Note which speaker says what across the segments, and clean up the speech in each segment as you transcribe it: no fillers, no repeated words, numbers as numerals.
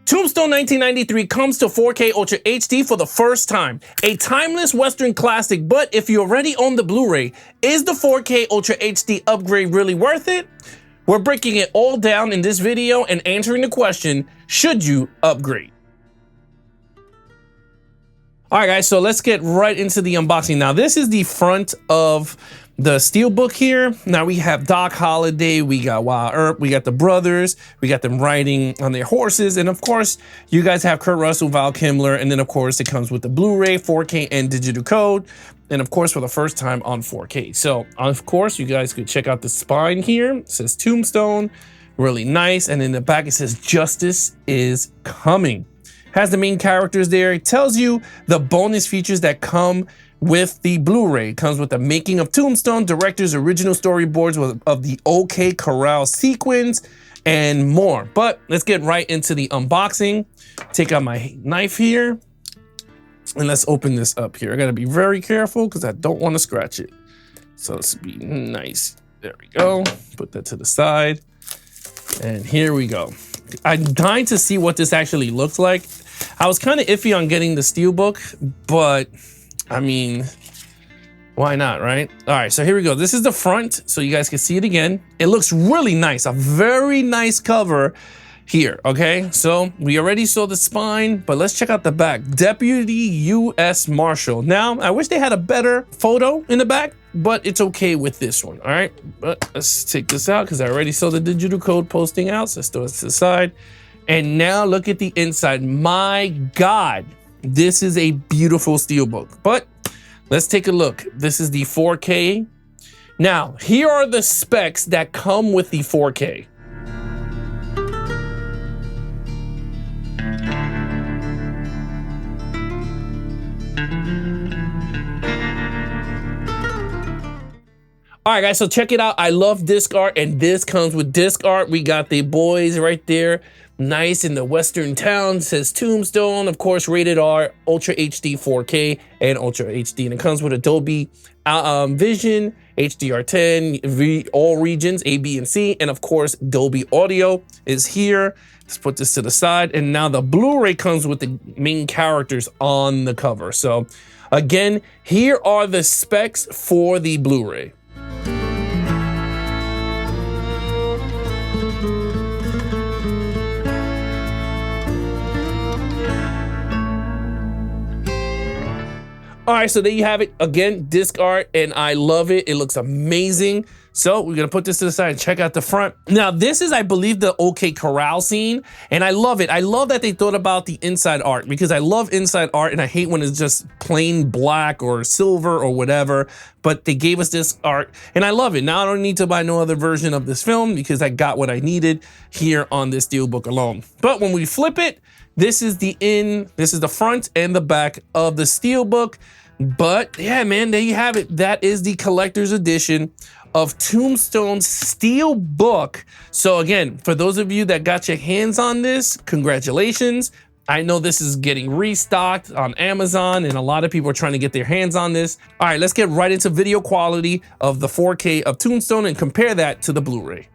Speaker 1: Tombstone 1993 comes to 4K Ultra HD for the first time. A timeless Western classic, but if you already own the Blu-ray, is the 4K Ultra HD upgrade really worth it? We're breaking it all down in this video and answering the question, should you upgrade? All right, guys, so let's get right into the unboxing. Now, this is the front of the Steelbook here. Now we have Doc Holliday, we got Wild Earp, we got the brothers, we got them riding on their horses, and of course, you guys have Kurt Russell, Val Kilmer, and then of course it comes with the Blu-ray, 4K, and digital code, and of course for the first time on 4K. So of course, you guys could check out the spine here. It says Tombstone, really nice, and in the back it says Justice is coming. Has the main characters there. It tells you the bonus features that come with the Blu-ray. It comes with the making of Tombstone, director's original storyboards of the OK Corral sequence, and more. But let's get right into the unboxing. Take out my knife here, and let's open this up here. I gotta be very careful because I don't want to scratch it. So let's be nice. There we go. Put that to the side. And here we go. I'm dying to see what this actually looks like. I was kind of iffy on getting the Steelbook, but I mean, why not, right? All right, so here we go. This is the front, so you guys can see it again. It looks really nice, a very nice cover here, okay? So we already saw the spine, but let's check out the back. Deputy U.S. Marshal. Now, I wish they had a better photo in the back, but it's okay with this one, all right? But let's take this out because I already saw the digital code posting out, so let's throw it to the side. And now look at the inside. My God, this is a beautiful Steelbook, but let's take a look. This is the 4K. Now, here are the specs that come with the 4K. All right, guys, so check it out. I love disc art, and this comes with disc art. We got the boys right there. Nice in the Western town, says Tombstone, of course, rated R, Ultra HD 4K, and Ultra HD. And it comes with Adobe Vision, HDR10, all regions, A, B, and C. And of course, Dolby Audio is here. Let's put this to the side. And now the Blu-ray comes with the main characters on the cover. So again, here are the specs for the Blu-ray. All right, so there you have it. Again, disc art, and I love it. It looks amazing. So we're gonna put this to the side and check out the front. Now, this is, I believe, the OK Corral scene, and I love it. I love that they thought about the inside art because I love inside art, and I hate when it's just plain black or silver or whatever, but they gave us this art, and I love it. Now I don't need to buy no other version of this film because I got what I needed here on this Steelbook alone. But when we flip it, this is the front and the back of the Steelbook. But yeah, man, there you have it. That is the collector's edition of Tombstone's Steelbook. So again, for those of you that got your hands on this, congratulations. I know this is getting restocked on Amazon, and a lot of people are trying to get their hands on this. All right, let's get right into video quality of the 4K of Tombstone and compare that to the Blu-ray.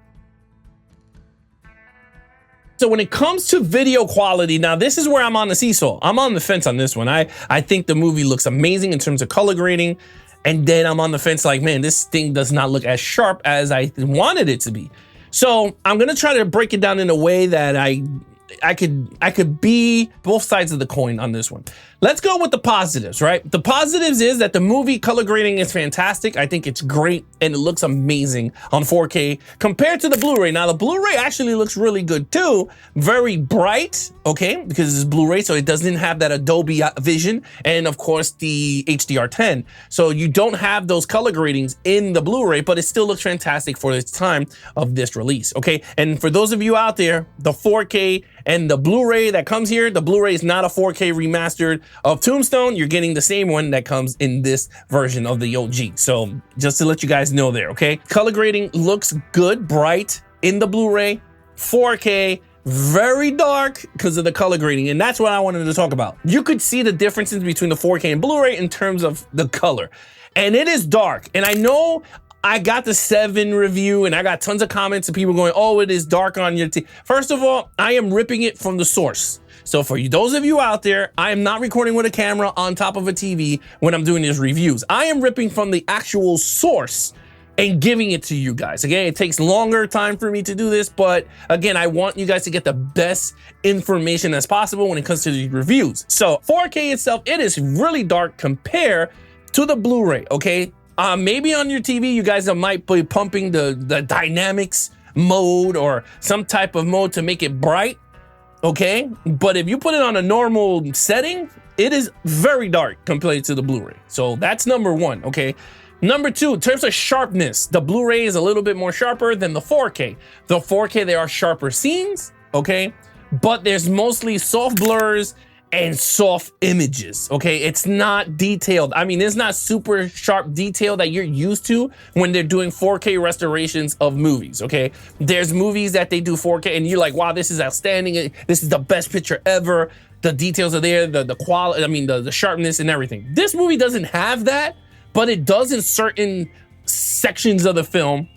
Speaker 1: So when it comes to video quality, now this is where I'm on the seesaw. I'm on the fence on this one. I think the movie looks amazing in terms of color grading. And then I'm on the fence like, man, this thing does not look as sharp as I wanted it to be. So I'm gonna try to break it down in a way that I could be both sides of the coin on this one. Let's go with the positives, right? The positives is that the movie color grading is fantastic. I think it's great and it looks amazing on 4K compared to the Blu-ray. Now the Blu-ray actually looks really good too. Very bright, okay, because it's Blu-ray, so it doesn't have that Adobe Vision and of course the HDR10. So you don't have those color gradings in the Blu-ray, but it still looks fantastic for its time of this release, okay? And for those of you out there, the 4K and the Blu-ray that comes here, the Blu-ray is not a 4K remastered of Tombstone. You're getting the same one that comes in this version of the OG. So just to let you guys know there, okay? Color grading looks good, bright in the Blu-ray, 4K, very dark because of the color grading. And that's what I wanted to talk about. You could see the differences between the 4K and Blu-ray in terms of the color. And it is dark. And I know I got the 7 review and I got tons of comments of people going, oh, it is dark on your TV. First of all, I am ripping it from the source. So for you, those of you out there, I am not recording with a camera on top of a TV when I'm doing these reviews. I am ripping from the actual source and giving it to you guys. Again, it takes longer time for me to do this, but again, I want you guys to get the best information as possible when it comes to these reviews. So 4K itself, it is really dark compared to the Blu-ray, okay? Maybe on your TV, you guys might be pumping the dynamics mode or some type of mode to make it bright, okay? But if you put it on a normal setting, it is very dark compared to the Blu-ray. So that's number 1, okay? Number 2, in terms of sharpness, the Blu-ray is a little bit more sharper than the 4K. The 4K, there are sharper scenes, okay? But there's mostly soft blurs and soft images, okay? It's not detailed. I mean, it's not super sharp detail that you're used to when they're doing 4K restorations of movies, okay? There's movies that they do 4K and you're like, wow, this is outstanding. This is the best picture ever. The details are there, the quality, I mean, the sharpness and everything. This movie doesn't have that, but it does in certain sections of the film,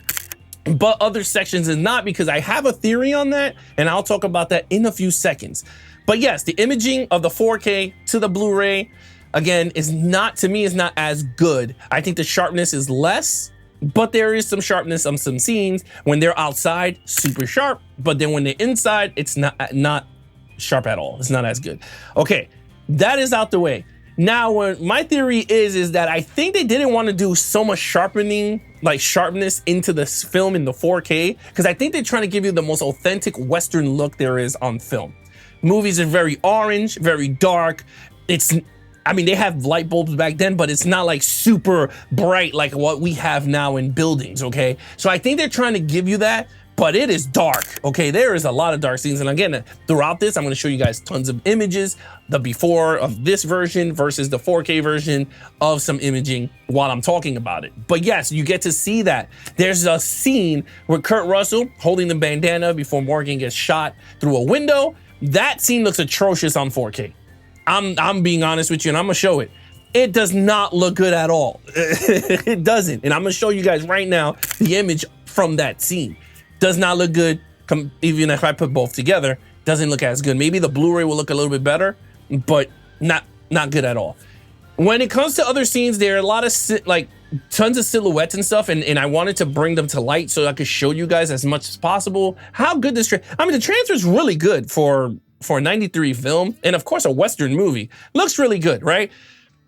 Speaker 1: but other sections is not, because I have a theory on that and I'll talk about that in a few seconds. But yes, the imaging of the 4K to the Blu-ray, again, is not, to me, is not as good. I think the sharpness is less, but there is some sharpness on some scenes. When they're outside, super sharp, but then when they're inside, it's not sharp at all. It's not as good. Okay, that is out the way. Now, what my theory is that I think they didn't want to do so much sharpening, like sharpness into this film in the 4K, because I think they're trying to give you the most authentic Western look there is on film. Movies are very orange, very dark. I mean, they have light bulbs back then, but it's not like super bright like what we have now in buildings, okay? So I think they're trying to give you that, but it is dark, okay? There is a lot of dark scenes. And again, throughout this, I'm gonna show you guys tons of images, the before of this version versus the 4K version of some imaging while I'm talking about it. But yes, you get to see that. There's a scene with Kurt Russell holding the bandana before Morgan gets shot through a window. That scene looks atrocious on 4K. I'm being honest with you, and I'm gonna show it. It does not look good at all. It doesn't. And I'm gonna show you guys right now the image from that scene. Does not look good. Even if I put both together, doesn't look as good. Maybe the Blu-ray will look a little bit better, but not good at all. When it comes to other scenes, there are a lot of tons of silhouettes and stuff, and I wanted to bring them to light so I could show you guys as much as possible how good this, I mean, the transfer is really good for a 93 film, and of course a Western movie. Looks really good, right?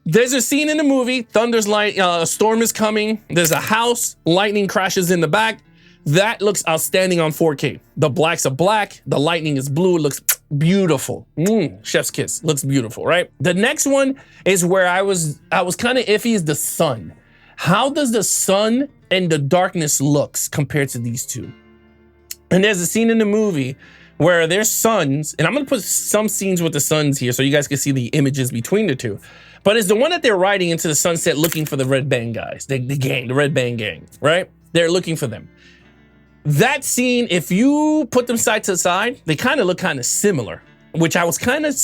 Speaker 1: There's a scene in the movie, thunder's light, a storm is coming, there's a house, lightning crashes in the back. That looks outstanding on 4K. The blacks are black, the lightning is blue, it looks beautiful. Chef's kiss, looks beautiful, right? The next one is where I was kind of iffy, is the sun. How does the sun and the darkness looks compared to these two? And there's a scene in the movie where there's suns, and I'm gonna put some scenes with the suns here so you guys can see the images between the two. But it's the one that they're riding into the sunset looking for the red band guys, the gang, the red band gang, right? They're looking for them. That scene, if you put them side to side, they kind of look kind of similar, which I was kind of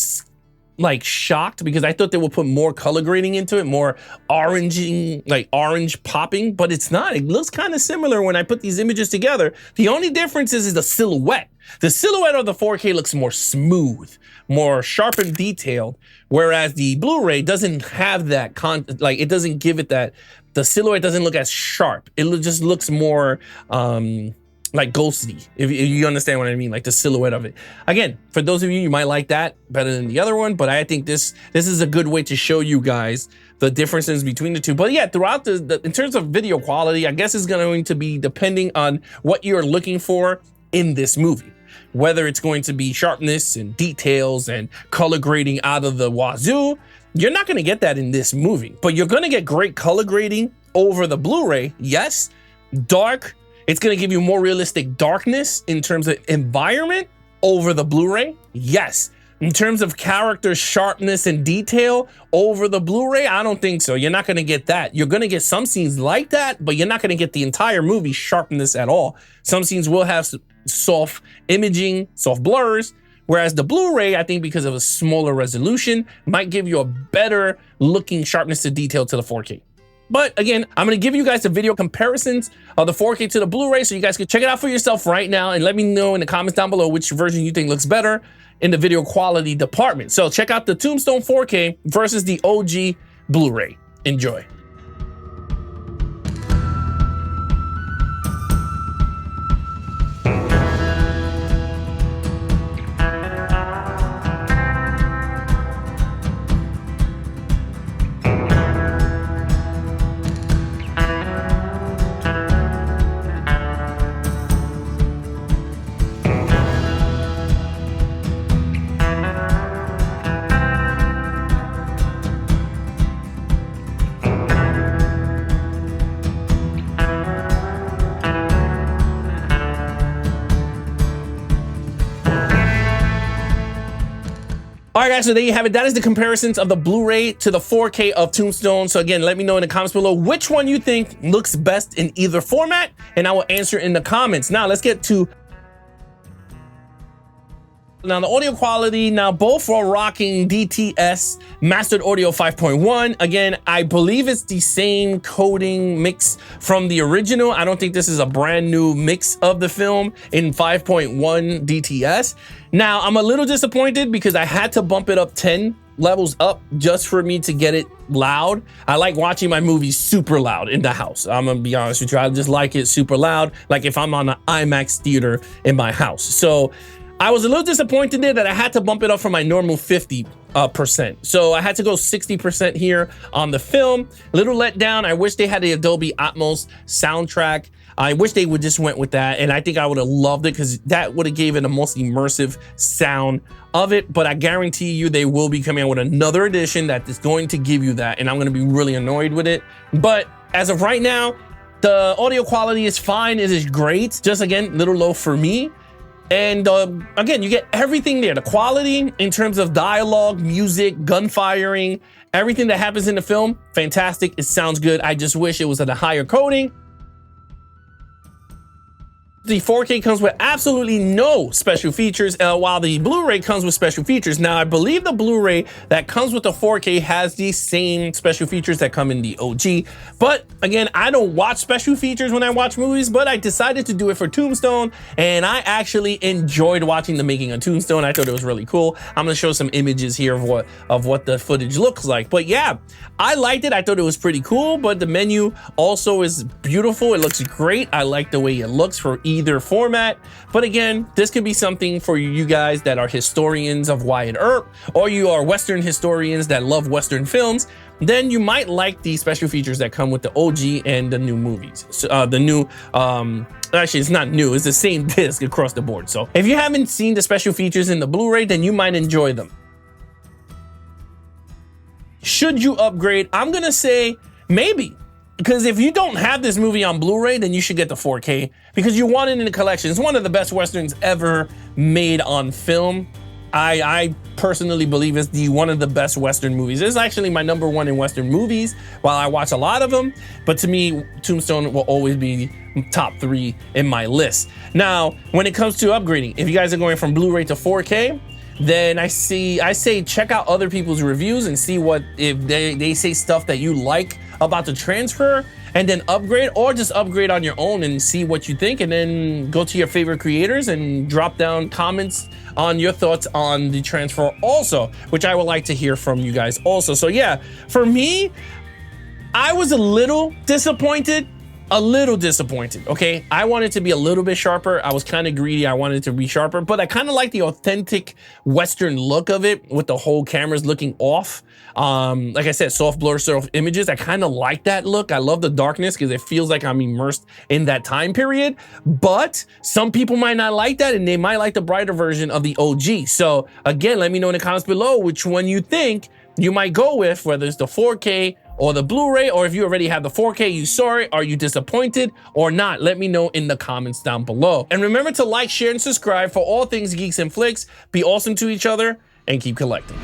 Speaker 1: like shocked because I thought they would put more color grading into it, more oranging, like orange popping, but it's not. It looks kind of similar when I put these images together. The only difference is the silhouette. The silhouette of the 4K looks more smooth, more sharp and detailed, whereas the Blu-ray doesn't have that, it doesn't give it that, the silhouette doesn't look as sharp. It just looks more, like ghostly, if you understand what I mean, like the silhouette of it. Again, for those of you might like that better than the other one, but I think this is a good way to show you guys the differences between the two. But yeah, throughout in terms of video quality, I guess it's going to be depending on what you're looking for in this movie. Whether it's going to be sharpness and details and color grading out of the wazoo, you're not going to get that in this movie, but you're going to get great color grading over the Blu-ray. Yes, dark. It's gonna give you more realistic darkness in terms of environment over the Blu-ray. Yes. In terms of character sharpness and detail over the Blu-ray, I don't think so. You're not gonna get that. You're gonna get some scenes like that, but you're not gonna get the entire movie sharpness at all. Some scenes will have soft imaging, soft blurs, whereas the Blu-ray, I think because of a smaller resolution, might give you a better looking sharpness to detail to the 4K. But again, I'm gonna give you guys the video comparisons of the 4K to the Blu-ray so you guys can check it out for yourself right now and let me know in the comments down below which version you think looks better in the video quality department. So check out the Tombstone 4K versus the OG Blu-ray. Enjoy. All right, guys, so there you have it. That is the comparisons of the Blu-ray to the 4K of Tombstone. So again, let me know in the comments below which one you think looks best in either format, and I will answer in the comments. Now, let's get to the audio quality. Now, both are rocking DTS Mastered Audio 5.1. Again, I believe it's the same coding mix from the original. I don't think this is a brand new mix of the film in 5.1 DTS. Now, I'm a little disappointed because I had to bump it up 10 levels up just for me to get it loud. I like watching my movies super loud in the house. I'm gonna be honest with you. I just like it super loud, like if I'm on an IMAX theater in my house. So I was a little disappointed there that I had to bump it up from my normal 50%. So I had to go 60% here on the film. Little let down. I wish they had the Dolby Atmos soundtrack. I wish they would just went with that, and I think I would have loved it because that would have given a most immersive sound of it. But I guarantee you they will be coming out with another edition that is going to give you that, and I'm going to be really annoyed with it. But as of right now, the audio quality is fine. It is great. Just again, little low for me. And again, you get everything there. The quality in terms of dialogue, music, gunfiring, everything that happens in the film, fantastic. It sounds good. I just wish it was at a higher coding. The 4K comes with absolutely no special features, while the Blu-ray comes with special features. Now, I believe the Blu-ray that comes with the 4K has the same special features that come in the OG. But again, I don't watch special features when I watch movies, but I decided to do it for Tombstone, and I actually enjoyed watching the making of Tombstone. I thought it was really cool. I'm gonna show some images here of what the footage looks like. But yeah, I liked it. I thought it was pretty cool, but the menu also is beautiful. It looks great. I like the way it looks for either format. But again, this could be something for you guys that are historians of Wyatt Earp, or you are Western historians that love Western films. Then you might like the special features that come with the OG and the new movies. So, actually, it's not new. It's the same disc across the board. So if you haven't seen the special features in the Blu-ray, then you might enjoy them. Should you upgrade? I'm gonna say maybe. Because if you don't have this movie on Blu-ray, then you should get the 4K because you want it in the collection. It's one of the best Westerns ever made on film. I personally believe it's one of the best Western movies. It's actually my #1 in Western movies, while I watch a lot of them. But to me, Tombstone will always be top 3 in my list. Now, when it comes to upgrading, if you guys are going from Blu-ray to 4K, then I say check out other people's reviews and see what if they say stuff that you like about the transfer, and then upgrade, or just upgrade on your own and see what you think, and then go to your favorite creators and drop down comments on your thoughts on the transfer also, which I would like to hear from you guys also. So yeah, for me, I was a little disappointed. Okay, I wanted to be a little bit sharper. I was kind of greedy. I wanted to be sharper, but I kind of like the authentic Western look of it with the whole cameras looking off. Like I said, soft blur, soft images. I kind of like that look. I love the darkness because it feels like I'm immersed in that time period. But some people might not like that, and they might like the brighter version of the OG. So again, let me know in the comments below which one you think you might go with, whether it's the 4K or the Blu-ray, or if you already have the 4K, you saw it, are you disappointed or not? Let me know in the comments down below. And remember to like, share, and subscribe for all things Geeks and Flix. Be awesome to each other and keep collecting.